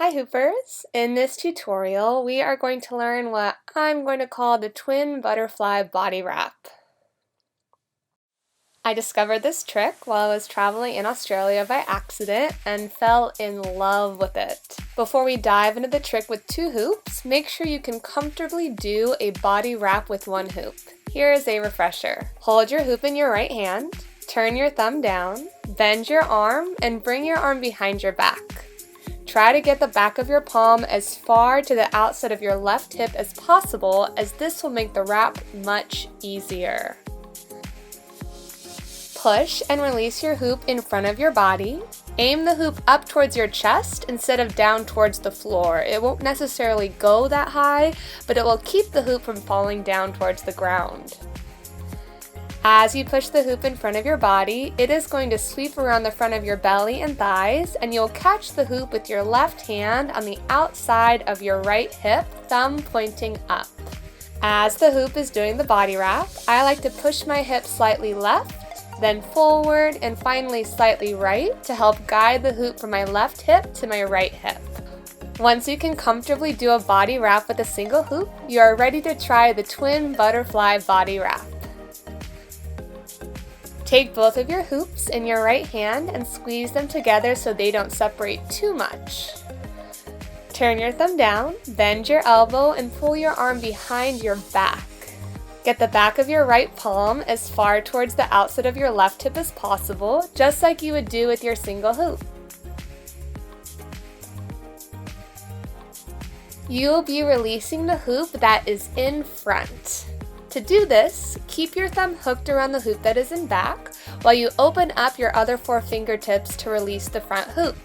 Hi Hoopers! In this tutorial we are going to learn what I'm going to call the twin butterfly body wrap. I discovered this trick while I was traveling in Australia by accident and fell in love with it. Before we dive into the trick with 2 hoops, make sure you can comfortably do a body wrap with 1 hoop. Here is a refresher. Hold your hoop in your right hand, turn your thumb down, bend your arm, and bring your arm behind your back. Try to get the back of your palm as far to the outside of your left hip as possible, as this will make the wrap much easier. Push and release your hoop in front of your body. Aim the hoop up towards your chest instead of down towards the floor. It won't necessarily go that high, but it will keep the hoop from falling down towards the ground. As you push the hoop in front of your body, it is going to sweep around the front of your belly and thighs, and you'll catch the hoop with your left hand on the outside of your right hip, thumb pointing up. As the hoop is doing the body wrap, I like to push my hip slightly left, then forward, and finally slightly right to help guide the hoop from my left hip to my right hip. Once you can comfortably do a body wrap with a single hoop, you are ready to try the twin butterfly body wrap. Take both of your hoops in your right hand and squeeze them together so they don't separate too much. Turn your thumb down, bend your elbow, and pull your arm behind your back. Get the back of your right palm as far towards the outside of your left hip as possible, just like you would do with your single hoop. You'll be releasing the hoop that is in front. To do this, keep your thumb hooked around the hoop that is in back while you open up your other 4 fingertips to release the front hoop.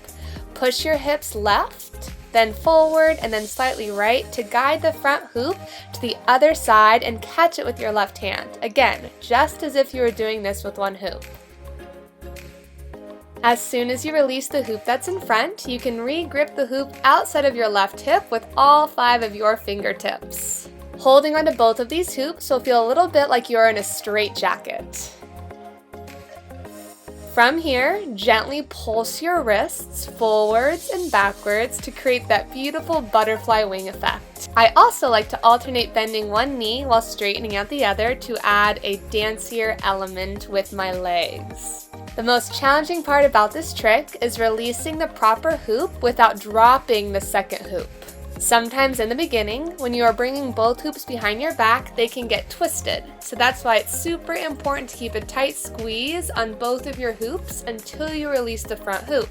Push your hips left, then forward, and then slightly right to guide the front hoop to the other side and catch it with your left hand. Again, just as if you were doing this with 1 hoop. As soon as you release the hoop that's in front, you can re-grip the hoop outside of your left hip with all 5 of your fingertips. Holding onto both of these hoops will feel a little bit like you're in a straitjacket. From here, gently pulse your wrists forwards and backwards to create that beautiful butterfly wing effect. I also like to alternate bending one knee while straightening out the other to add a dancier element with my legs. The most challenging part about this trick is releasing the proper hoop without dropping the second hoop. Sometimes in the beginning, when you are bringing both hoops behind your back, they can get twisted. So that's why it's super important to keep a tight squeeze on both of your hoops until you release the front hoop.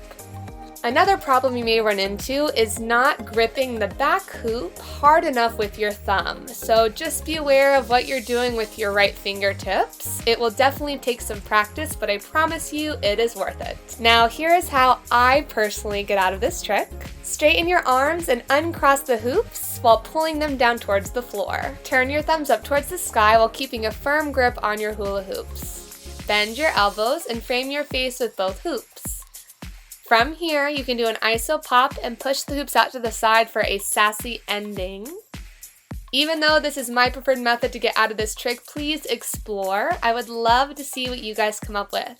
Another problem you may run into is not gripping the back hoop hard enough with your thumb. So just be aware of what you're doing with your right fingertips. It will definitely take some practice, but I promise you it is worth it. Now here is how I personally get out of this trick. Straighten your arms and uncross the hoops while pulling them down towards the floor. Turn your thumbs up towards the sky while keeping a firm grip on your hula hoops. Bend your elbows and frame your face with both hoops. From here, you can do an iso pop and push the hoops out to the side for a sassy ending. Even though this is my preferred method to get out of this trick, please explore. I would love to see what you guys come up with.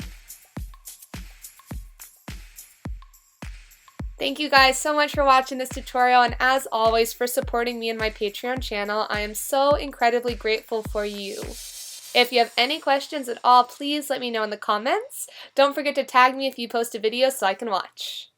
Thank you guys so much for watching this tutorial, and as always for supporting me and my Patreon channel. I am so incredibly grateful for you. If you have any questions at all, please let me know in the comments. Don't forget to tag me if you post a video so I can watch.